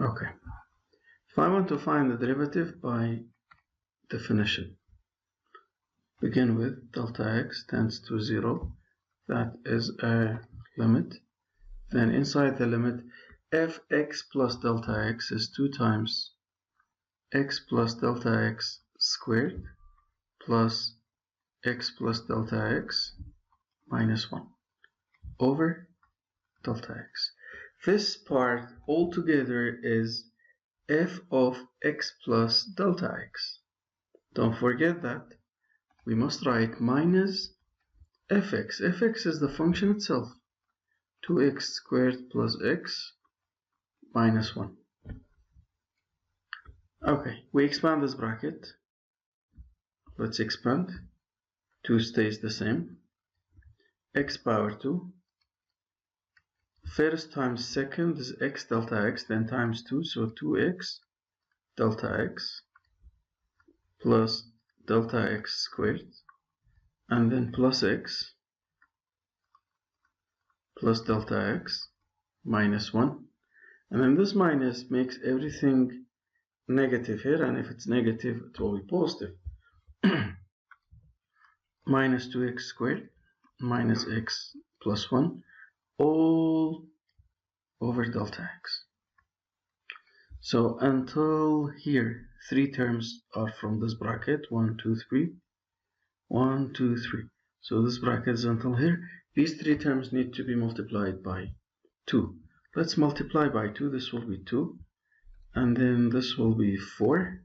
Okay. If I want to find the derivative by definition, begin with delta x tends to 0. That is a limit. Then inside the limit, fx plus delta x is 2 times x plus delta x squared plus x plus delta x minus 1 over delta x. This part altogether is f of x plus delta x. Don't forget that. We must write minus fx. fx is the function itself. 2x squared plus x minus 1. Okay, we expand this bracket. Let's expand. 2 stays the same. X power 2. First times second is x delta x, then times 2, so 2x delta x plus delta x squared, and then plus x plus delta x minus 1. And then this minus makes everything negative here, and if it's negative, it will be positive. Minus 2x squared minus x plus 1 all over delta x. So until here, 3 terms are from this bracket. 1, 2, 3. 1, 2, 3. So this bracket is until here. These 3 terms need to be multiplied by 2. Let's multiply by 2. This will be 2. And then this will be 4.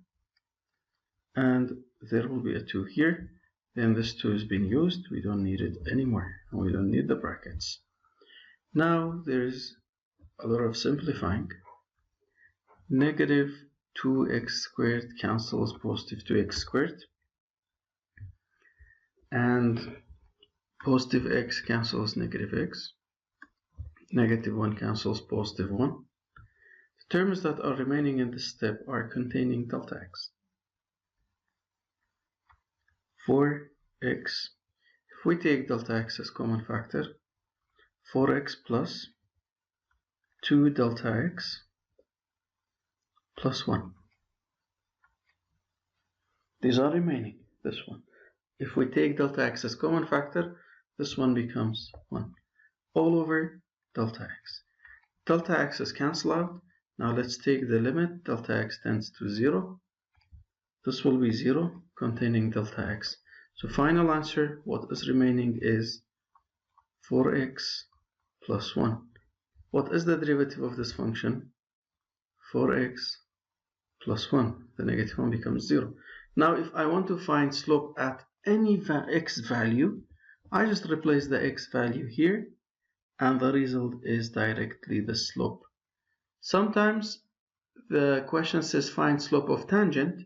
And there will be a 2 here. Then this 2 is being used. We don't need it anymore. And we don't need the brackets. Now there's a lot of simplifying. Negative 2x squared cancels positive 2x squared. And positive x cancels negative x. Negative 1 cancels positive 1. The terms that are remaining in this step are containing delta x. 4x. If we take delta x as common factor, 4x plus 2 delta x plus 1. These are remaining, this one. If we take delta x as common factor, this one becomes 1. All over delta x. Delta x is cancelled out. Now let's take the limit. Delta x tends to 0. This will be 0 containing delta x. So final answer, what is remaining is 4x plus 1. What is the derivative of this function? 4x plus 1. The negative 1 becomes 0. Now if I want to find slope at any x value, I just replace the x value here, and the result is directly the slope. Sometimes the question says find slope of tangent.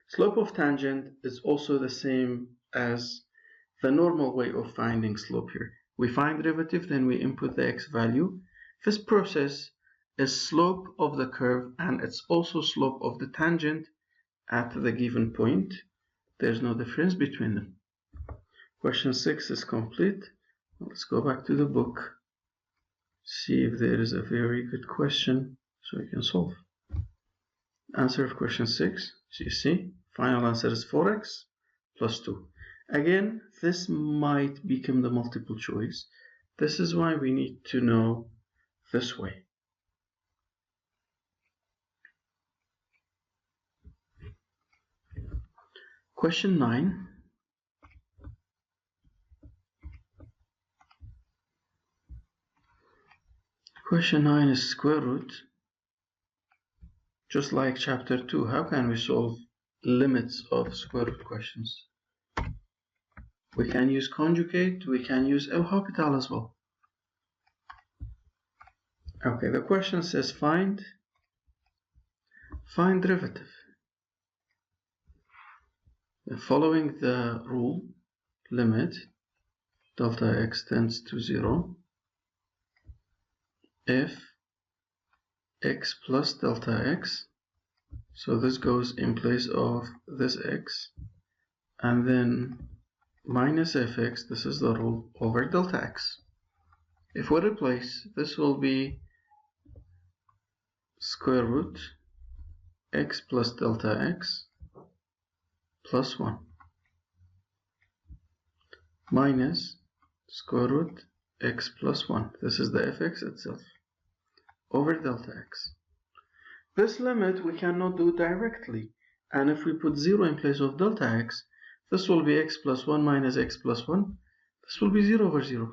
Slope of tangent is also the same as the normal way of finding slope here. We find derivative, then we input the x value. This process is slope of the curve, and it's also slope of the tangent at the given point. There's no difference between them. Question 6 is complete. Let's go back to the book. See if there is a very good question so we can solve. Answer of question 6. So you see, final answer is 4x plus 2. Again, this might become the multiple choice. This is why we need to know this way. Question 9. Question 9 is square root. Just like chapter 2, how can we solve limits of square root questions? We can use conjugate, we can use L'Hopital as well. Okay, the question says find derivative. Following the rule, limit delta x tends to 0 if x plus delta x, so this goes in place of this x, and then minus fx, this is the rule, over delta x. If we replace, this will be square root x plus delta x plus 1 minus square root x plus 1. This is the fx itself over delta x. This limit we cannot do directly, and if we put 0 in place of delta x, this will be x plus 1 minus x plus 1. This will be 0 over 0.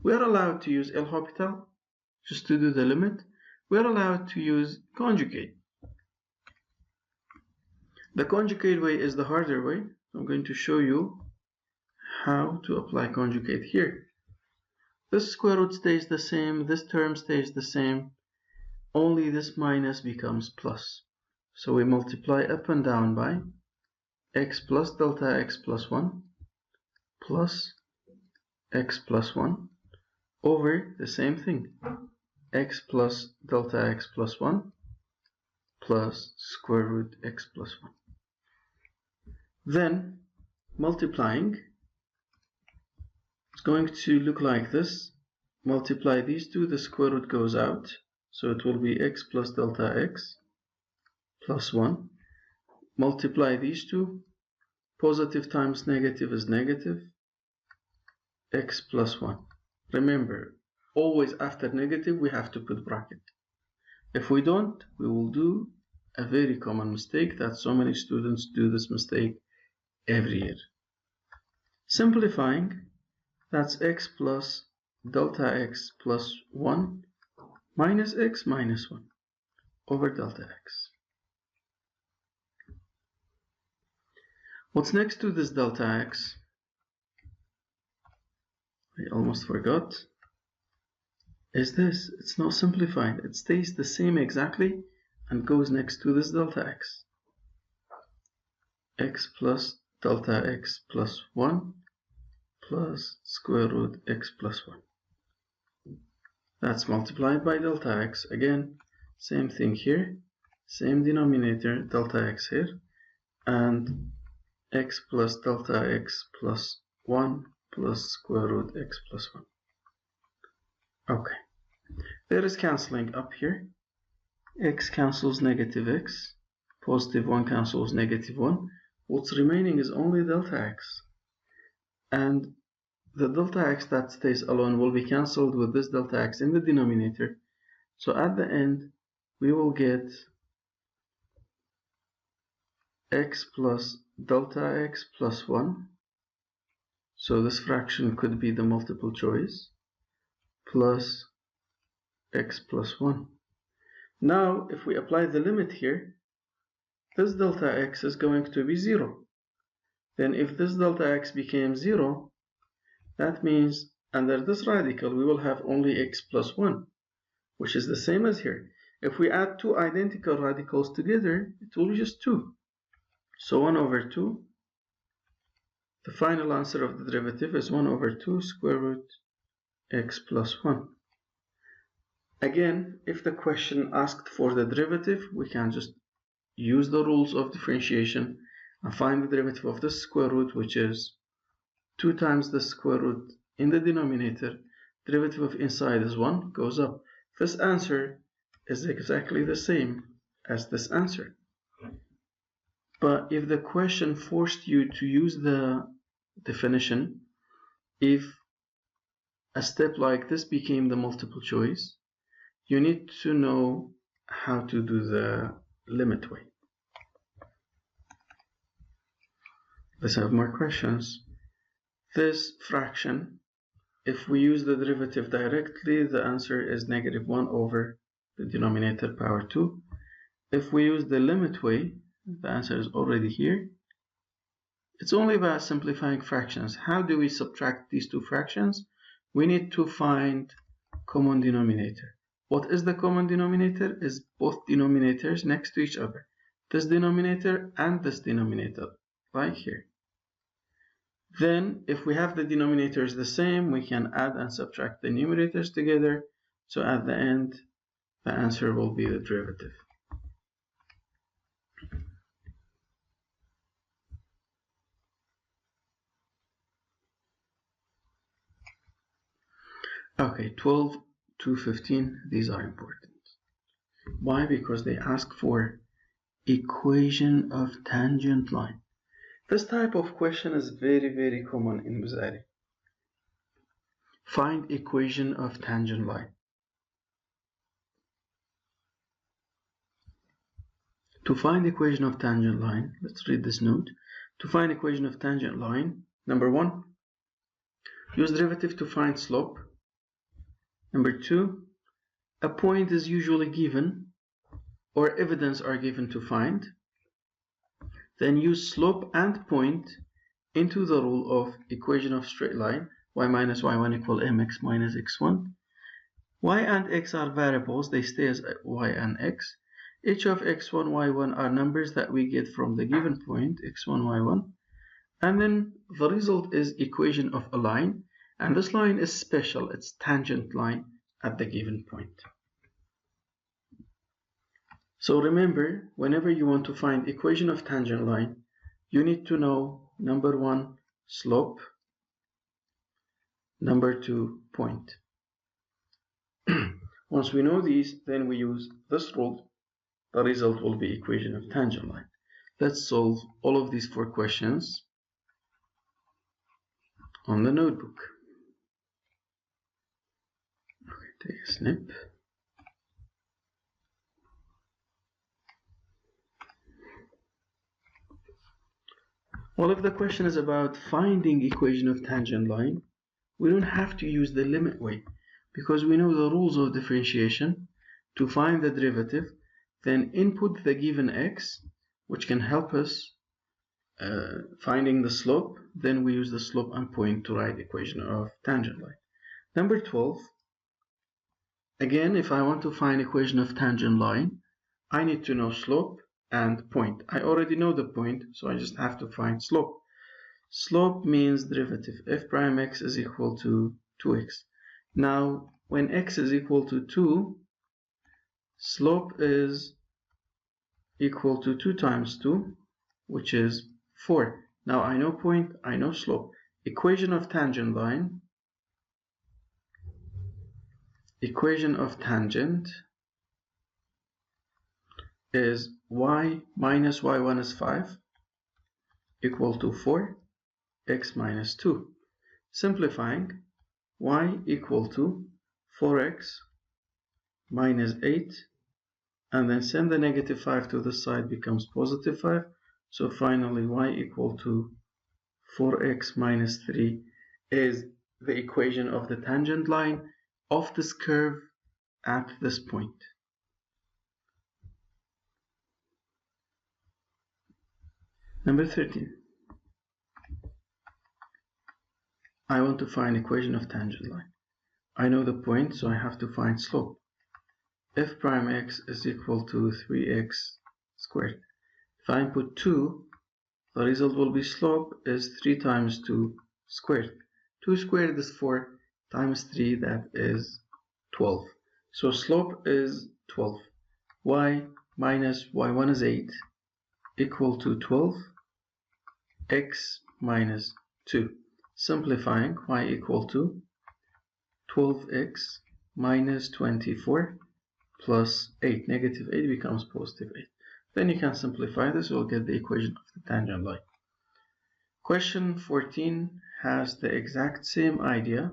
We are allowed to use L'Hopital just to do the limit. We are allowed to use conjugate. The conjugate way is the harder way. I'm going to show you how to apply conjugate here. This square root stays the same, this term stays the same, only this minus becomes plus. So we multiply up and down by x plus delta x plus 1 plus x plus 1 over the same thing, x plus delta x plus 1 plus square root x plus 1. Then multiplying, it's going to look like this. Multiply these two, the square root goes out, so it will be x plus delta x plus 1. Multiply these two, positive times negative is negative, x plus 1. Remember, always after negative we have to put bracket. If we don't, we will do a very common mistake that so many students do this mistake every year. Simplifying, that's x plus delta x plus 1 minus x minus 1 over delta x. What's next to this delta x? I almost forgot. Is this? It's not simplified. It stays the same exactly and goes next to this delta x. X plus delta x plus 1 plus square root x plus 1. That's multiplied by delta x. Again, same thing here. Same denominator, delta x here. And x plus delta x plus 1 plus square root x plus 1. Okay. There is cancelling up here. X cancels negative x. Positive 1 cancels negative 1. What's remaining is only delta x. And the delta x that stays alone will be cancelled with this delta x in the denominator. So at the end, we will get x plus delta x plus 1. So this fraction could be the multiple choice, plus x plus 1. Now, if we apply the limit here, this delta x is going to be 0. Then if this delta x became 0, that means under this radical we will have only x plus 1, which is the same as here. If we add two identical radicals together, it will be just 2. So 1 over 2, the final answer of the derivative is 1 over 2 square root x plus 1. Again, if the question asked for the derivative, we can just use the rules of differentiation and find the derivative of the square root, which is 2 times the square root in the denominator. Derivative of inside is 1, goes up. This answer is exactly the same as this answer. But if the question forced you to use the definition, if a step like this became the multiple choice, you need to know how to do the limit way. Let's have more questions. This fraction, if we use the derivative directly, the answer is negative 1 over the denominator power 2. If we use the limit way, the answer is already here. It's only about simplifying fractions. How do we subtract these two fractions? We need to find common denominator. What is the common denominator? Is both denominators next to each other. This denominator and this denominator, like here. Then, if we have the denominators the same, we can add and subtract the numerators together. So at the end, the answer will be the derivative. Okay, 12 to 15, these are important. Why? Because they ask for equation of tangent line. This type of question is very common in Muzari. Find equation of tangent line. To find equation of tangent line, let's read this note. To find equation of tangent line, number 1, use derivative to find slope. Number 2, a point is usually given or evidence are given to find. Then use slope and point into the rule of equation of straight line, y minus y1 equal mx minus x1. Y and x are variables, they stay as y and x. Each of x1, y1 are numbers that we get from the given point, x1, y1. And then the result is equation of a line. And this line is special, it's tangent line at the given point. So remember, whenever you want to find equation of tangent line, you need to know, number 1, slope, number 2, point. Once we know these, then we use this rule. The result will be equation of tangent line. Let's solve all of these 4 questions on the notebook. Okay, take a snip. Well, if the question is about finding equation of tangent line, we don't have to use the limit way because we know the rules of differentiation. To find the derivative, then input the given x, which can help us finding the slope. Then we use the slope and point to write equation of tangent line. Number 12, again, if I want to find equation of tangent line, I need to know slope and point. I already know the point, so I just have to find slope. Slope means derivative. F prime x is equal to 2x. Now, when x is equal to 2, slope is equal to 2 times 2, which is 4. Now I know point, I know slope. Equation of tangent line, equation of tangent is y minus y1 is 5 equal to 4, x minus 2. Simplifying, y equal to 4x minus 8, and then send the negative 5 to the side, becomes positive 5. So finally y equal to 4x minus 3 is the equation of the tangent line of this curve at this point. Number 13. I want to find equation of tangent line. I know the point, so I have to find slope. F prime x is equal to 3x squared. If I input 2, the result will be slope is 3 times 2 squared. 2 squared is 4 times 3, that is 12. So slope is 12. Y minus y1 is 8 equal to 12, x minus 2. Simplifying, y equal to 12x minus 24 plus 8. Negative 8 becomes positive 8. Then you can simplify this, we'll get the equation of the tangent line. Question 14 has the exact same idea.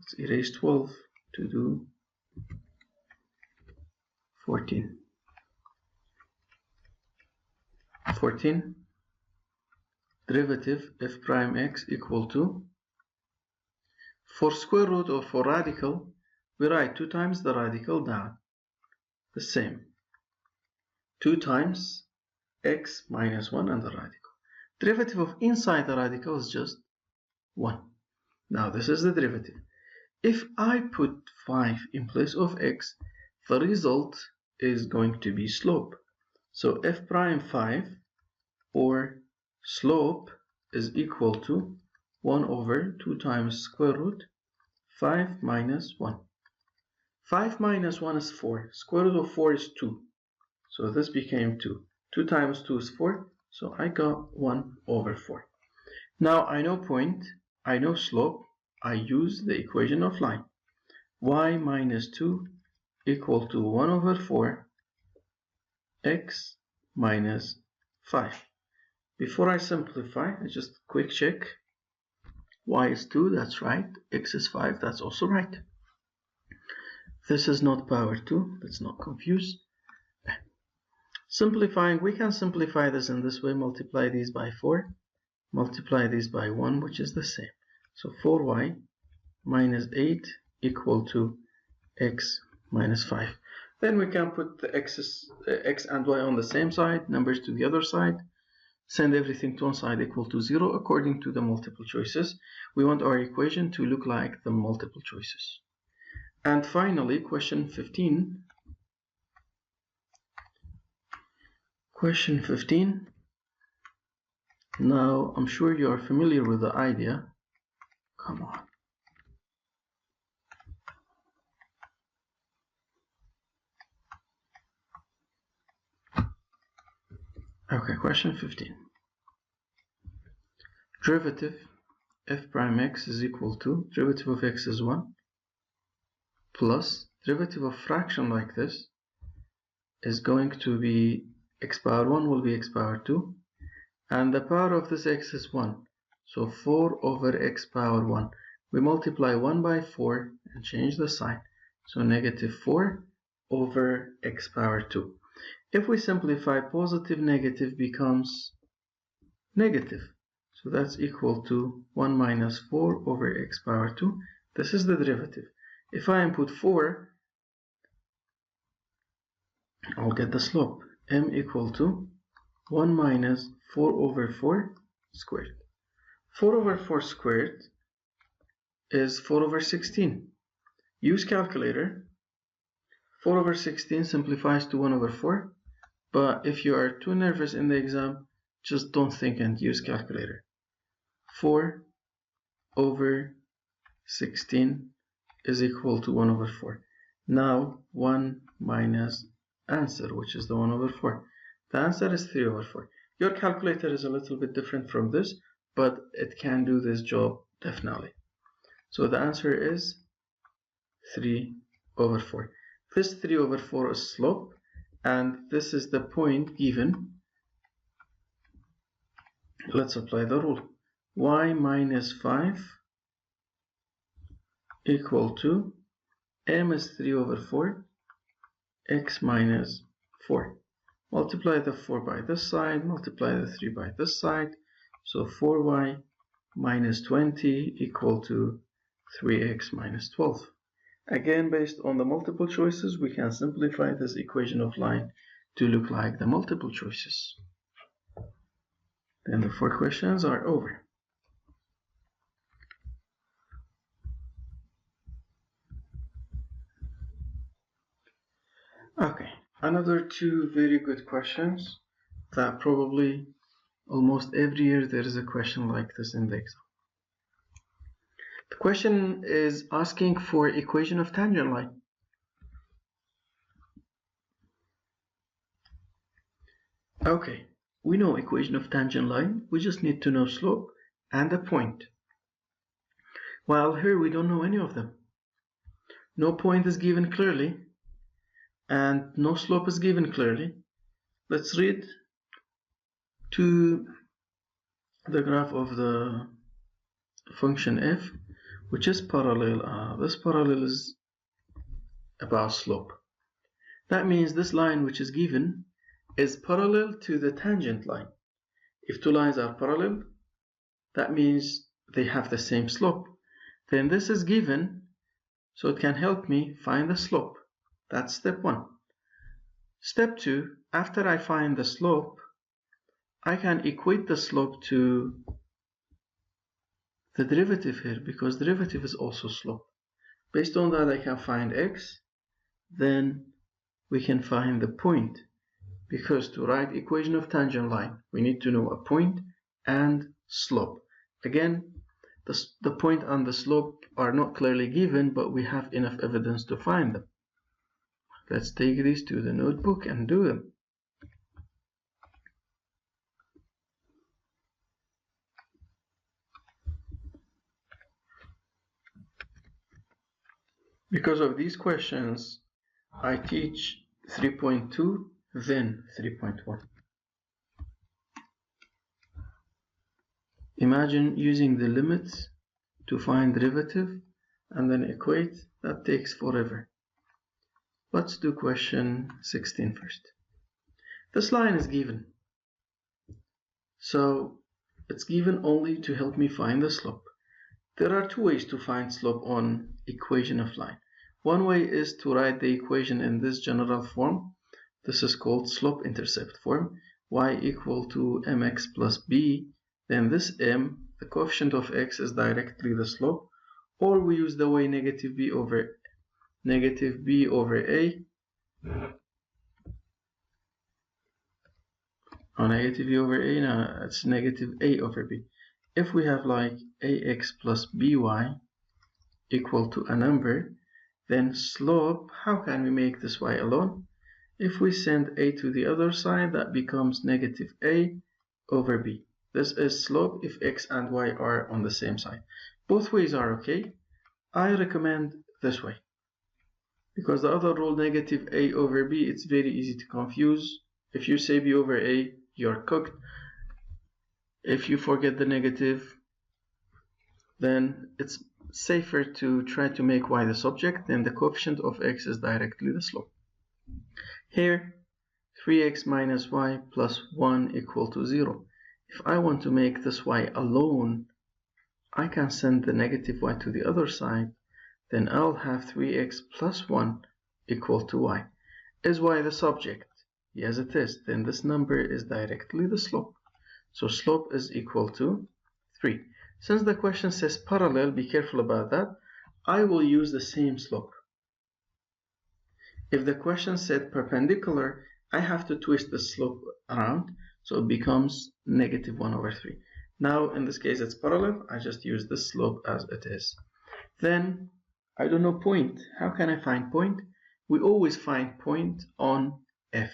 Let's erase 12 to do 14. 14, derivative f prime x equal to, for square root or for radical, we write 2 times the radical down. The same. 2 times x minus 1 and the radical. Derivative of inside the radical is just 1. Now this is the derivative. If I put 5 in place of x, the result is going to be slope. So f prime 5 or slope is equal to 1 over 2 times square root 5 minus 1. 5 minus 1 is 4. Square root of 4 is 2. So this became 2. 2 times 2 is 4. So I got 1 over 4. Now I know point, I know slope. I use the equation of line. Y minus 2 equal to 1 over 4 x minus 5. Before I simplify, I just quick check. Y is 2, that's right. X is 5, that's also right. This is not power 2, let's not confuse. Simplifying, we can simplify this in this way. Multiply these by 4, multiply these by 1, which is the same. So 4y minus 8 equal to x minus 5. Then we can put the x and y on the same side, numbers to the other side. Send everything to one side equal to 0 according to the multiple choices. We want our equation to look like the multiple choices. And finally, question 15. Question 15. Now, I'm sure you are familiar with the idea. Come on. Okay, question 15. Derivative f prime x is equal to derivative of x is 1 plus derivative of fraction like this is going to be x power 1 will be x power 2, and the power of this x is 1, so 4 over x power 1. We multiply 1 by 4 and change the sign, so negative 4 over x power 2. If we simplify, positive negative becomes negative, so that's equal to 1 minus 4 over x power 2. This is the derivative. If I input 4, I'll get the slope. M equal to 1 minus 4 over 4 squared. 4 over 4 squared is 4 over 16. Use calculator. 4 over 16 simplifies to 1 over 4. But if you are too nervous in the exam, just don't think and use calculator. 4 over 16 is equal to 1 over 4. Now 1 minus answer, which is the 1 over 4. The answer is 3 over 4. Your calculator is a little bit different from this, but it can do this job definitely. So the answer is 3 over 4. This 3 over 4 is slope, and this is the point given. Let's apply the rule. Y minus 5 equal to m is 3 over 4, x minus 4. Multiply the 4 by this side, multiply the 3 by this side, so 4y minus 20 equal to 3x minus 12. Again, based on the multiple choices, we can simplify this equation of line to look like the multiple choices. Then the 4 questions are over. Okay, another 2 very good questions that probably almost every year there is a question like this in the exam. The question is asking for equation of tangent line. Okay, we know equation of tangent line. We just need to know slope and a point. While here we don't know any of them. No point is given clearly, and no slope is given clearly. Let's read to the graph of the function f, which is parallel. This parallel is about slope. That means this line which is given is parallel to the tangent line. If two lines are parallel, that means they have the same slope. Then this is given, so it can help me find the slope. That's step 1. Step 2, after I find the slope, I can equate the slope to the derivative here, because derivative is also slope. Based on that, I can find x, then we can find the point, because to write equation of tangent line, we need to know a point and slope. Again, the point and the slope are not clearly given, but we have enough evidence to find them. Let's take these to the notebook and do them. Because of these questions, I teach 3.2, then 3.1. Imagine using the limits to find derivative and then equate. That takes forever. Let's do question 16 first. This line is given. So it's given only to help me find the slope. There are two ways to find slope on equation of line. One way is to write the equation in this general form. This is called slope-intercept form. Y equal to mx plus b. Then this m, the coefficient of x, is directly the slope. Or we use the way negative b over a. Oh, negative b over a, no, it's negative a over b. If we have like ax plus by equal to a number, then slope, how can we make this y alone? If we send a to the other side, that becomes negative a over b. This is slope if x and y are on the same side. Both ways are okay. I recommend this way, because the other rule, negative a over b, it's very easy to confuse. If you say b over a, you're cooked. If you forget the negative, then it's safer to try to make y the subject, then the coefficient of x is directly the slope. Here, 3x minus y plus 1 equal to 0. If I want to make this y alone, I can send the negative y to the other side, then I'll have 3x plus 1 equal to y. Is y the subject? Yes, it is. Then this number is directly the slope. So slope is equal to 3. Since the question says parallel, be careful about that. I will use the same slope. If the question said perpendicular, I have to twist the slope around, so it becomes negative 1 over 3. Now, in this case, it's parallel. I just use the slope as it is. Then, I don't know point. How can I find point? We always find point on f.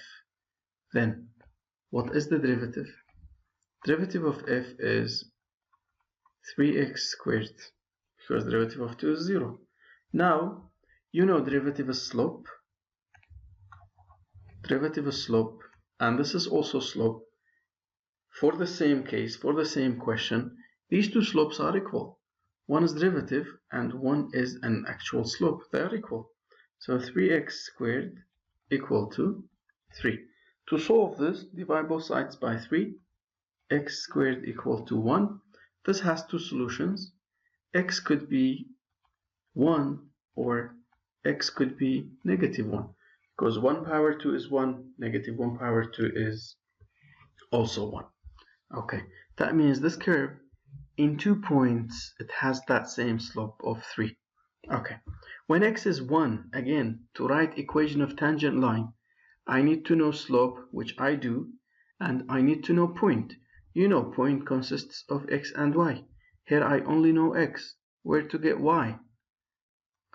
Then, what is the derivative? Derivative of f is 3x squared, because derivative of 2 is 0. Now, you know derivative is slope. Derivative is slope, and this is also slope. For the same case, for the same question, these two slopes are equal. One is derivative, and one is an actual slope. They are equal. So 3x squared equal to 3. To solve this, divide both sides by 3. X squared equal to 1. This has two solutions. X could be 1 or x could be negative 1. Because 1 power 2 is 1, negative 1 power 2 is also 1. Okay, that means this curve in 2 points, it has that same slope of 3. Okay, when x is 1, again, to write equation of tangent line, I need to know slope, which I do, and I need to know point. You know point consists of x and y. Here I only know x. Where to get y?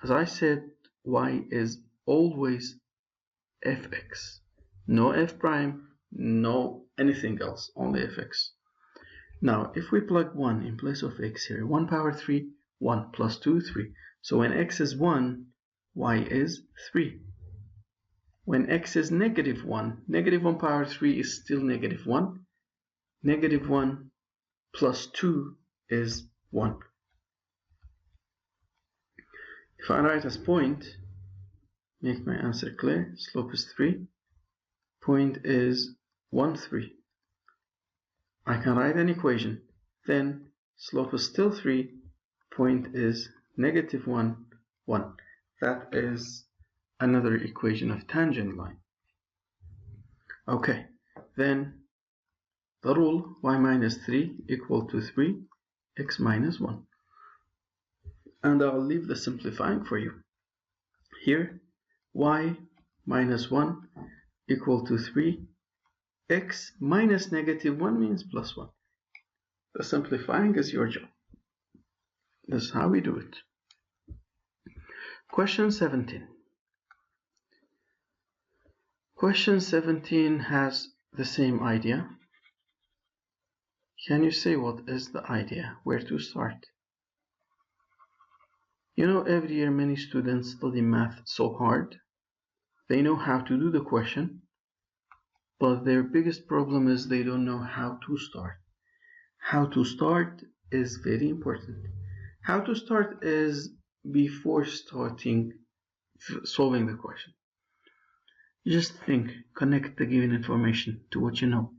As I said, y is always fx. No f prime, no anything else, only fx. Now, if we plug 1 in place of x here, 1 power 3, 1 plus 2, 3. So when x is 1, y is 3. When x is negative 1, negative 1 power 3 is still negative 1. Negative 1 plus 2 is 1. If I write as point, make my answer clear, slope is 3. Point is 1, 3. I can write an equation. Then slope is still 3. Point is negative 1, 1. That is another equation of tangent line. Okay, then the rule y minus 3 equal to 3, x minus 1. And I'll leave the simplifying for you. Here, y minus 1 equal to 3, x minus negative 1 means plus 1. The simplifying is your job. This is how we do it. Question 17. Question 17 has the same idea. Can you say what is the idea? Where to start? You know, every year many students study math so hard. They know how to do the question, but their biggest problem is they don't know how to start. How to start is very important. How to start is before starting solving the question. Just think, connect the given information to what you know.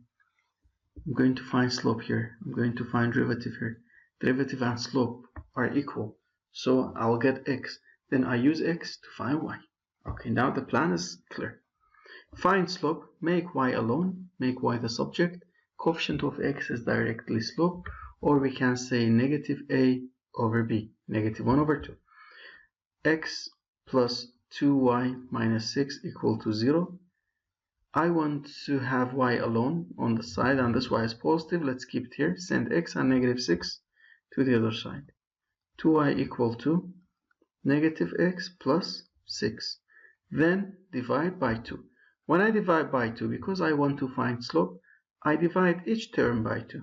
I'm going to find slope here. I'm going to find derivative here. Derivative and slope are equal. So I'll get x. Then I use x to find y. Okay, now the plan is clear. Find slope, make y alone, make y the subject. Coefficient of x is directly slope, or we can say negative a over b, negative 1 over 2. X plus 2y minus 6 equal to 0. I want to have y alone on the side, and this y is positive. Let's keep it here. Send x and negative 6 to the other side. 2y equal to negative x plus 6. Then divide by 2. When I divide by 2, because I want to find slope, I divide each term by 2.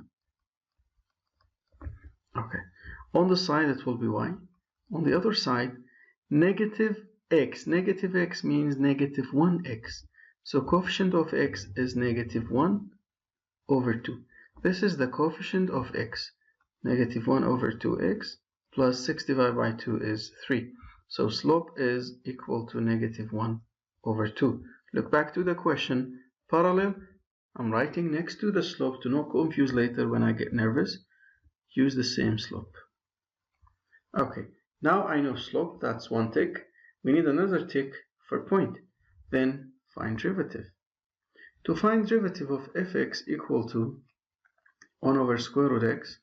Okay. On the side, it will be y. On the other side, negative x. Negative x means negative 1x. So coefficient of x is negative 1 over 2. This is the coefficient of x. Negative 1 over 2x plus 6 divided by 2 is 3. So slope is equal to negative 1 over 2. Look back to the question. Parallel, I'm writing next to the slope to not confuse later when I get nervous. Use the same slope. Okay, now I know slope, that's one tick. We need another tick for point. Then find derivative. To find derivative of fx equal to 1 over square root x,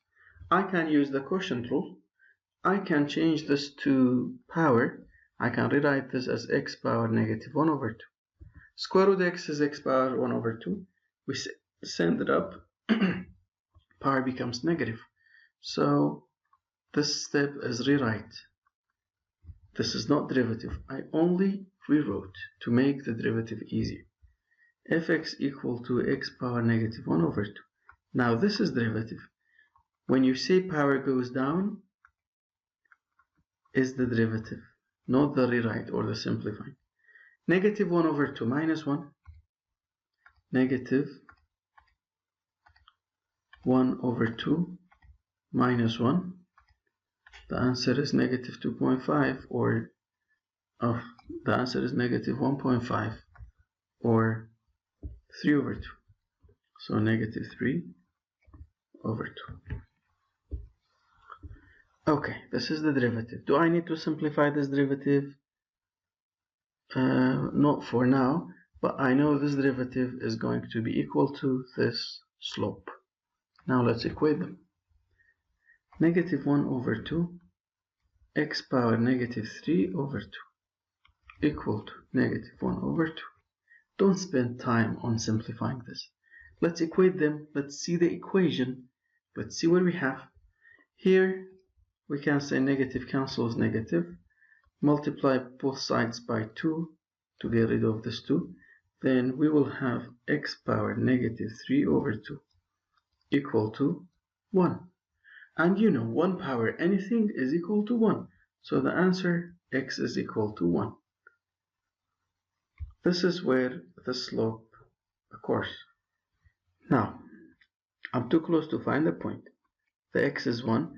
I can use the quotient rule. I can change this to power. I can rewrite this as x power negative 1 over 2. Square root x is x power 1 over 2. We send it up. Power becomes negative. So this step is rewrite. This is not derivative. I only rewrote to make the derivative easier. Fx equal to x power negative 1 over 2. Now this is derivative. When you say power goes down, is the derivative, not the rewrite or the simplifying. Negative 1 over 2 minus 1. Negative 1 over 2 minus 1. The answer is negative 2.5 or the answer is negative 1.5 or 3 over 2. So negative 3 over 2. Okay, this is the derivative. Do I need to simplify this derivative? Not for now, but I know this derivative is going to be equal to this slope. Now let's equate them. Negative 1 over 2 x power negative 3 over 2 equal to negative 1 over 2. Don't spend time on simplifying this. Let's equate them. Let's see the equation. Let's see what we have. Here we can say negative cancels negative. Multiply both sides by 2 to get rid of this 2. Then we will have x power negative 3 over 2 equal to 1. And you know 1 power anything is equal to 1. So the answer x is equal to 1. This is where the slope occurs. Now, I'm too close to find the point. The x is 1.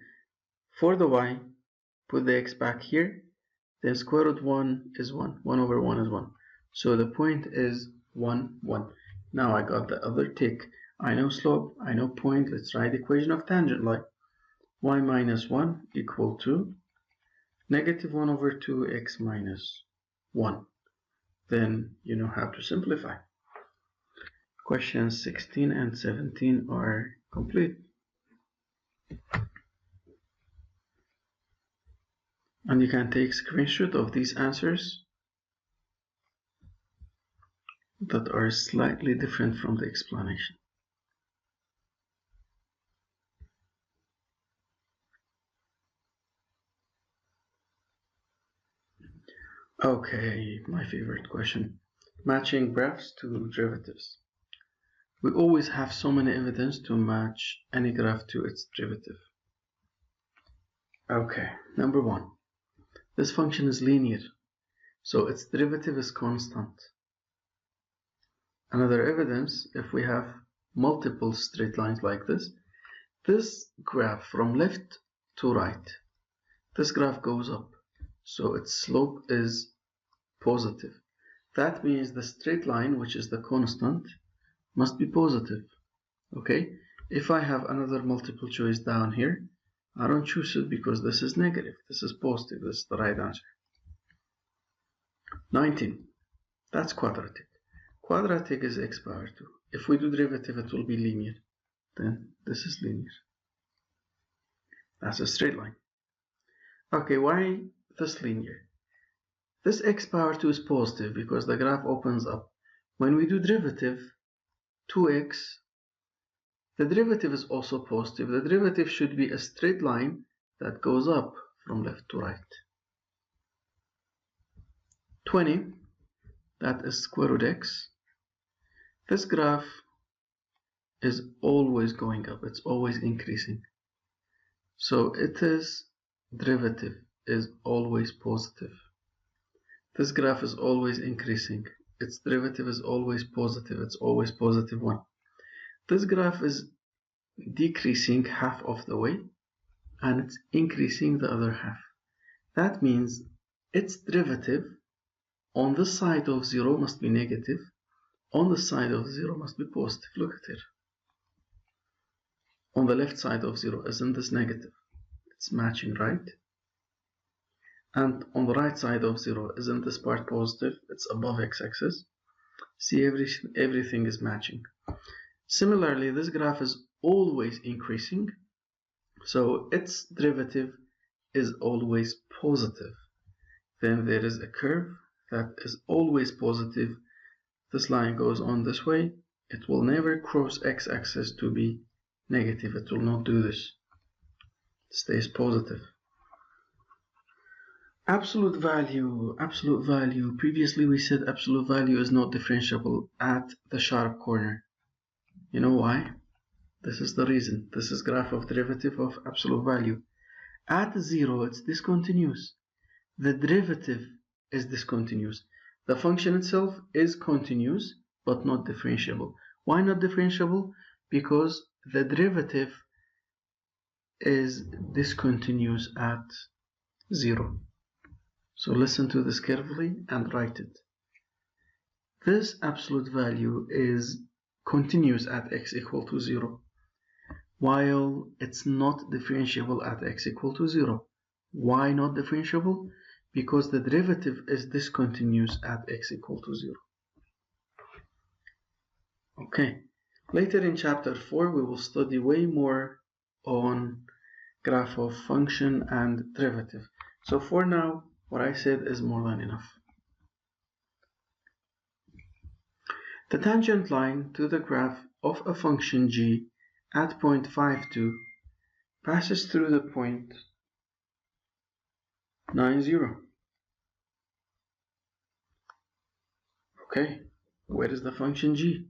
For the y, put the x back here. Then square root 1 is 1. 1 over 1 is 1. So the point is 1, 1. Now I got the other tick. I know slope, I know point. Let's write the equation of tangent line. Y minus 1 equal to negative 1 over 2x minus 1. Then you know how to simplify. Questions 16 and 17 are complete. And you can take screenshot of these answers that are slightly different from the explanation. Okay, my favorite question. Matching graphs to derivatives. We always have so many evidence to match any graph to its derivative. Okay, number 1. This function is linear, so its derivative is constant. Another evidence, if we have multiple straight lines like this graph from left to right, this graph goes up, so its slope is positive. That means the straight line, which is the constant, must be positive. Okay, if I have another multiple choice down here, I don't choose it because this is negative, this is positive, this is the right answer. 19, that's quadratic. Quadratic is x power 2. If we do derivative, it will be linear. Then this is linear. That's a straight line. Okay, why this linear? This x power 2 is positive because the graph opens up. When we do derivative, 2x, the derivative is also positive. The derivative should be a straight line that goes up from left to right. 20, that is square root x. This graph is always going up, it's always increasing. So its derivative is always positive. This graph is always increasing. Its derivative is always positive. It's always positive 1. This graph is decreasing half of the way, and it's increasing the other half. That means its derivative on this side of 0 must be negative. On the side of 0 must be positive. Look at it. On the left side of 0, isn't this negative? It's matching, right? And on the right side of 0, isn't this part positive? It's above x-axis. See, everything is matching. Similarly, this graph is always increasing, so its derivative is always positive. Then there is a curve that is always positive. This line goes on this way. It will never cross x-axis to be negative. It will not do this. It stays positive. Absolute value. Previously we said absolute value is not differentiable at the sharp corner. You know why? This is the reason. This is graph of derivative of absolute value. At 0, it's discontinuous. The derivative is discontinuous. The function itself is continuous, but not differentiable. Why not differentiable? Because the derivative is discontinuous at 0. So listen to this carefully and write it. This absolute value is continuous at x equal to 0, while it's not differentiable at x equal to 0. Why not differentiable? Because the derivative is discontinuous at x equal to 0. Okay, later in chapter 4 we will study way more on graph of function and derivative. So for now, what I said is more than enough. The tangent line to the graph of a function g at point 52 passes through the point 90. Okay, where is the function g?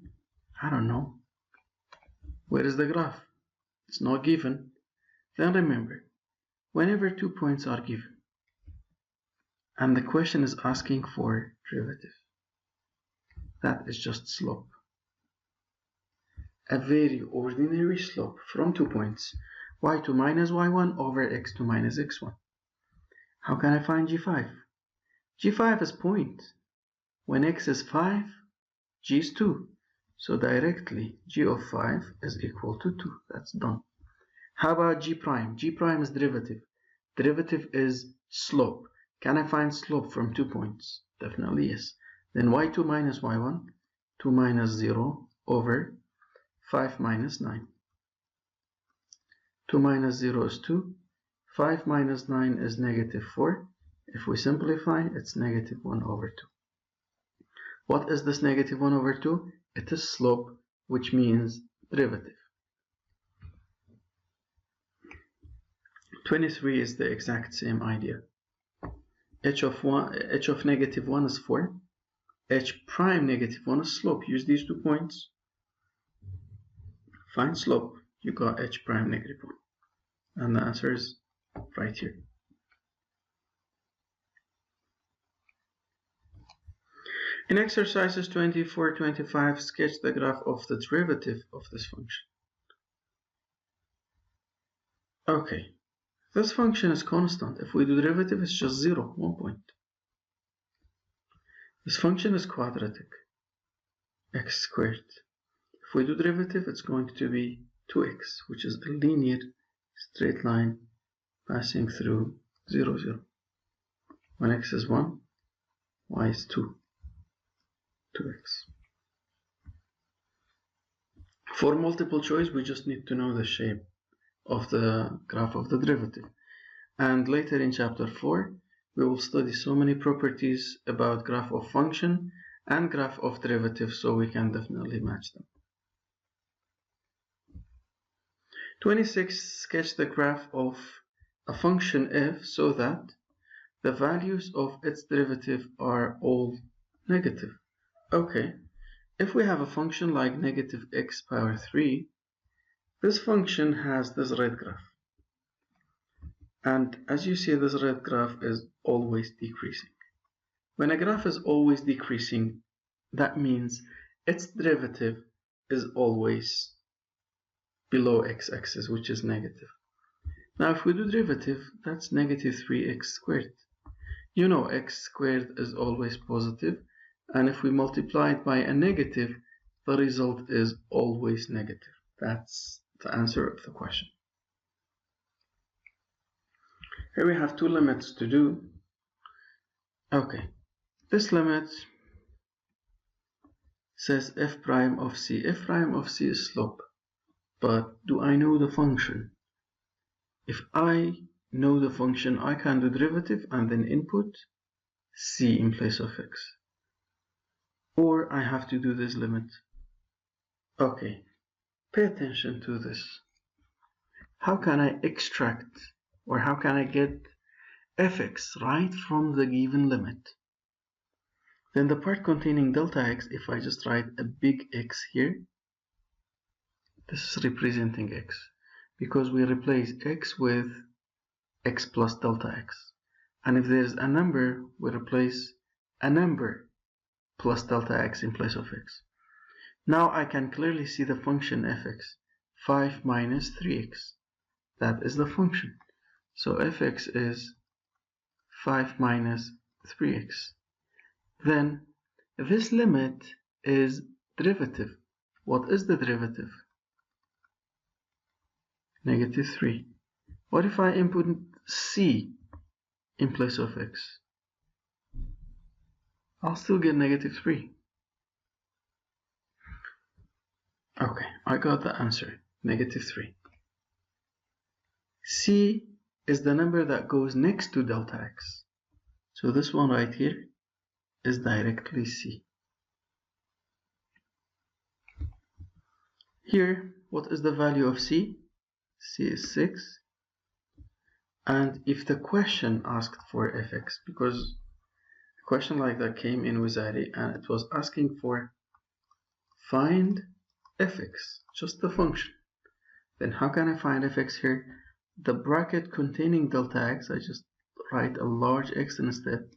I don't know. Where is the graph? It's not given. Then remember, whenever 2 points are given, and the question is asking for derivative, that is just slope. A very ordinary slope from 2 points, y2 minus y1 over x2 minus x1. How can I find g5? g5 is point. When x is 5, g is 2. So directly g of 5 is equal to 2. That's done. How about g prime? G prime is derivative. Derivative is slope. Can I find slope from 2 points? Definitely yes. Then y2 minus y1, 2 minus 0 over 5 minus 9. 2 minus 0 is 2. 5 minus 9 is negative 4. If we simplify, it's negative 1 over 2. What is this negative 1 over 2? It is slope, which means derivative. 23 is the exact same idea. H of negative 1 is 4. H prime negative 1 is slope. Use these 2 points. Find slope. You got h prime negative 1. And the answer is right here. In exercises 24, 25, sketch the graph of the derivative of this function. Okay, this function is constant. If we do derivative, it's just 0, 1 point. This function is quadratic, x squared. If we do derivative, it's going to be 2x, which is a linear straight line passing through 0, 0. When x is 1, y is 2, 2x. For multiple choice, we just need to know the shape of the graph of the derivative. And later in chapter 4, we will study so many properties about graph of function and graph of derivative, so we can definitely match them. 26. Sketch the graph of a function f so that the values of its derivative are all negative. Okay, if we have a function like negative x power 3, this function has this red graph. And as you see, this red graph is always decreasing. When a graph is always decreasing, that means its derivative is always below x-axis, which is negative. Now if we do derivative, that's negative 3x squared. You know x squared is always positive, and if we multiply it by a negative, the result is always negative. That's the answer of the question. Here we have two limits to do. Okay, this limit says f prime of c. F prime of c is slope, but do I know the function? If I know the function, I can do derivative and then input c in place of x. Or I have to do this limit. Okay, pay attention to this. How can I extract, or how can I get fx right from the given limit? Then the part containing delta x, if I just write a big X here, this is representing x, because we replace x with x plus delta x. And if there's a number, we replace a number plus delta x in place of x. Now I can clearly see the function fx, 5 minus 3x. That is the function. So fx is 5 minus 3x. Then this limit is derivative. What is the derivative? Negative 3. What if I input c in place of x? I'll still get negative 3. Okay, I got the answer, negative 3. C is the number that goes next to delta x. So this one right here is directly C. Here, what is the value of C? C is 6. And if the question asked for fx, because a question like that came in Wizari and it was asking for find fx, just the function, then how can I find fx here? The bracket containing delta x, I just write a large x instead.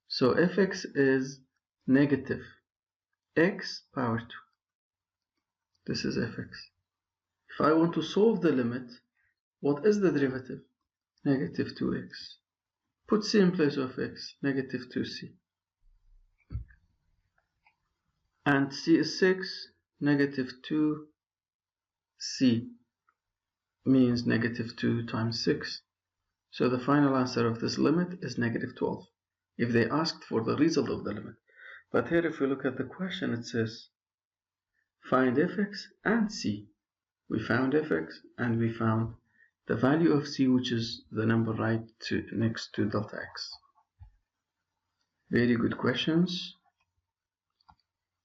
So fx is negative x power 2. This is fx. If I want to solve the limit, what is the derivative? Negative 2x. Put c in place of x, negative 2c. And c is 6, negative 2c means negative 2 times 6. So the final answer of this limit is negative 12, if they asked for the result of the limit. But here if we look at the question, it says find fx and c. We found fx and we found the value of c, which is the number right next to delta x. Very good questions.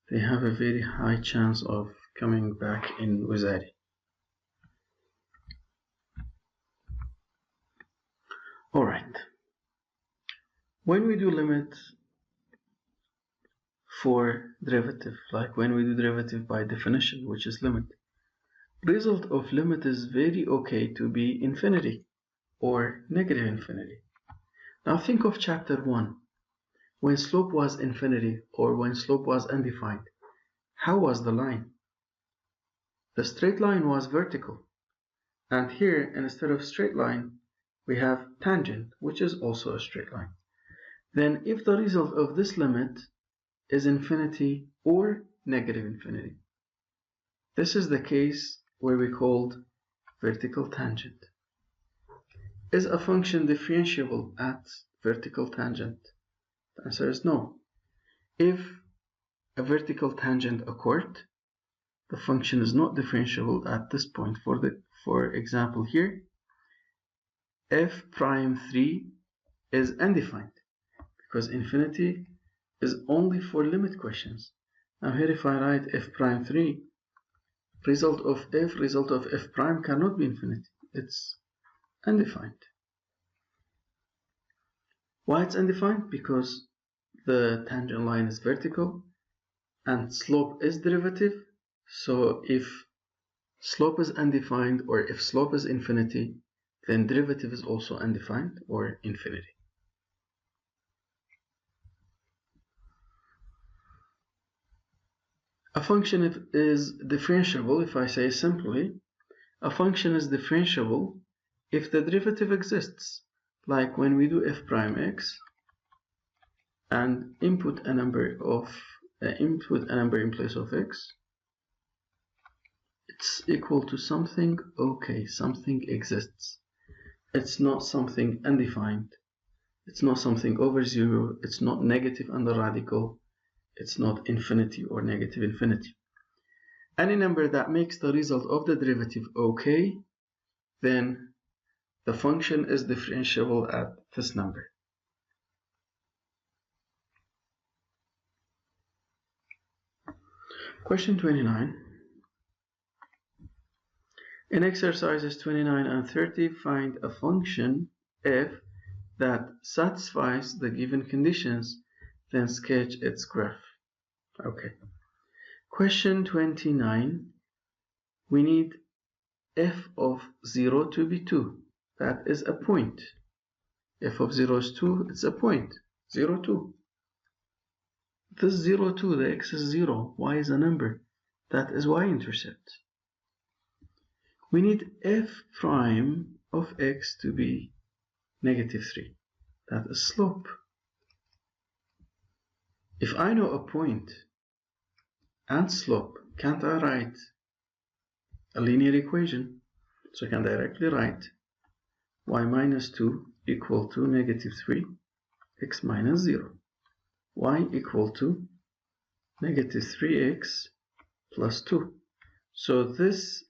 They have a very high chance of coming back in Wizari. Alright, when we do limit for derivative, like when we do derivative by definition, which is limit, result of limit is very okay to be infinity or negative infinity. Now think of chapter 1. when slope was infinity or when slope was undefined, how was the line? The straight line was vertical. And here, instead of straight line, we have tangent, which is also a straight line. Then if the result of this limit is infinity or negative infinity, this is the case where we called vertical tangent. Is a function differentiable at vertical tangent? The answer is no. If a vertical tangent occurred, the function is not differentiable at this point. For example here, f prime 3 is undefined because infinity is only for limit questions. Now here if I write f prime 3, result of f prime cannot be infinity. It's undefined. Why it's undefined? Because the tangent line is vertical and slope is derivative. So if slope is undefined or if slope is infinity, then derivative is also undefined or infinity. A function is differentiable, if I say simply, a function is differentiable if the derivative exists, like when we do f prime x and input a number in place of x, it's equal to something okay, something exists. It's not something undefined. It's not something over 0. It's not negative under radical. It's not infinity or negative infinity. Any number that makes the result of the derivative okay, then the function is differentiable at this number. Question 29. In exercises 29 and 30, find a function f that satisfies the given conditions, then sketch its graph. Okay. Question 29, we need f of 0 to be 2. That is a point. F of 0 is 2, it's a point. 0, 2. This 0, 2, the x is 0, y is a number. That is y-intercept. We need f prime of x to be negative 3. That is slope. If I know a point and slope, can't I write a linear equation? So I can directly write y minus 2 equal to negative 3, x minus 0. Y equal to negative 3x plus 2. So this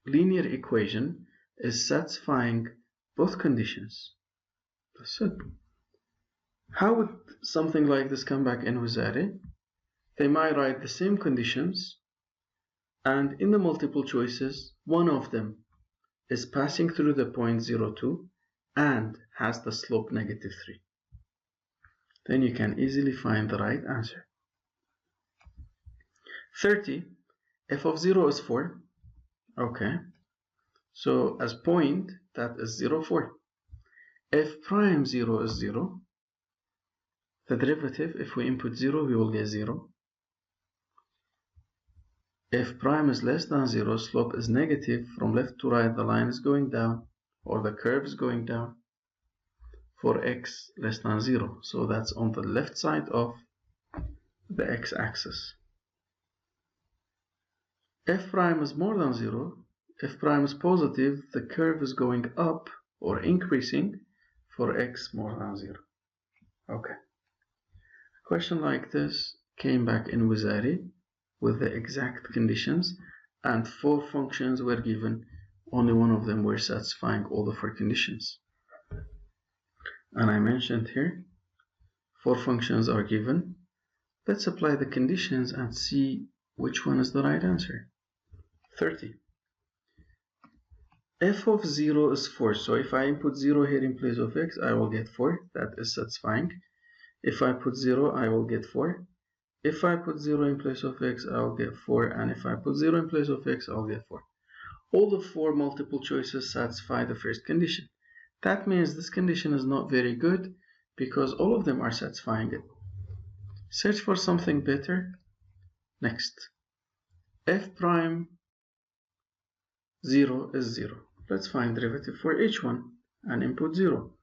linear equation is satisfying both conditions. That's it. How would something like this come back in Wizari? They might write the same conditions, and in the multiple choices, one of them is passing through the point 0, 2 and has the slope negative 3. Then you can easily find the right answer. 30, f of 0 is 4. Okay, so as point, that is 0, 4. F prime 0 is 0. The derivative, if we input 0, we will get 0. F prime is less than 0, slope is negative. From left to right, the line is going down, or the curve is going down. For x less than 0, so that's on the left side of the x-axis. F prime is more than 0. F prime is positive, the curve is going up or increasing for x more than 0. Okay. A question like this came back in Wizari with the exact conditions, and 4 functions were given. Only one of them were satisfying all the 4 conditions. And I mentioned here 4 functions are given. Let's apply the conditions and see which one is the right answer. 30. F of 0 is 4, so if I input 0 here in place of x, I will get 4. That is satisfying. If I put 0, I will get 4. If I put 0 in place of x, I will get 4. And if I put 0 in place of x, I will get 4. All the 4 multiple choices satisfy the first condition. That means this condition is not very good because all of them are satisfying it. Search for something better. Next, f prime 0 is 0. Let's find derivative for each one and input 0.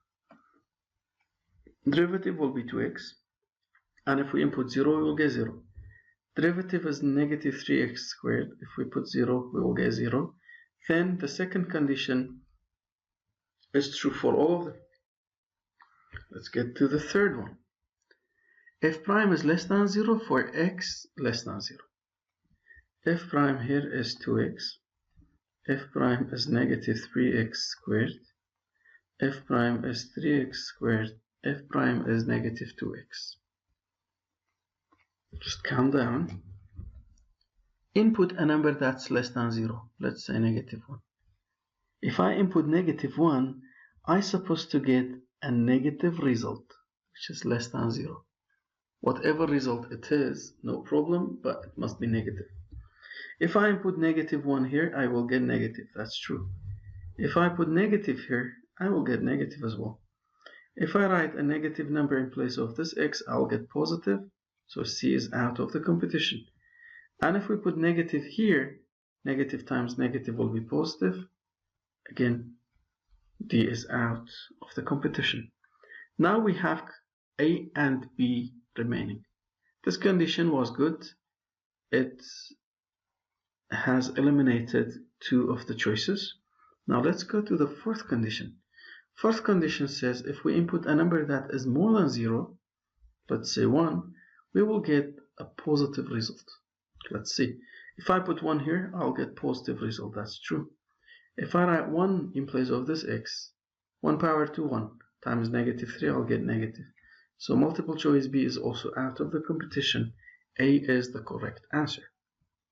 Derivative will be 2x, and if we input 0, we will get 0. Derivative is negative 3x squared. If we put 0, we will get 0. Then the second condition is true for all of them. Let's get to the third one. F prime is less than 0 for x less than 0. F prime here is 2x. F prime is negative 3x squared. F prime is 3x squared. F prime is negative 2x. Just calm down. Input a number that's less than 0. Let's say negative 1. If I input negative 1, I'm supposed to get a negative result, which is less than 0. Whatever result it is, no problem, but it must be negative. If I input negative 1 here, I will get negative. That's true. If I put negative here, I will get negative as well. If I write a negative number in place of this x, I'll get positive. So C is out of the competition. And if we put negative here, negative times negative will be positive. Again, D is out of the competition. Now we have A and B remaining. This condition was good. It has eliminated 2 of the choices. Now let's go to the fourth condition. Fourth condition says if we input a number that is more than 0, let's say 1, we will get a positive result. Let's see. If I put 1 here, I'll get positive result. That's true. If I write 1 in place of this x, 1 power to 1 times negative 3, I'll get negative. So multiple choice B is also out of the competition. A is the correct answer.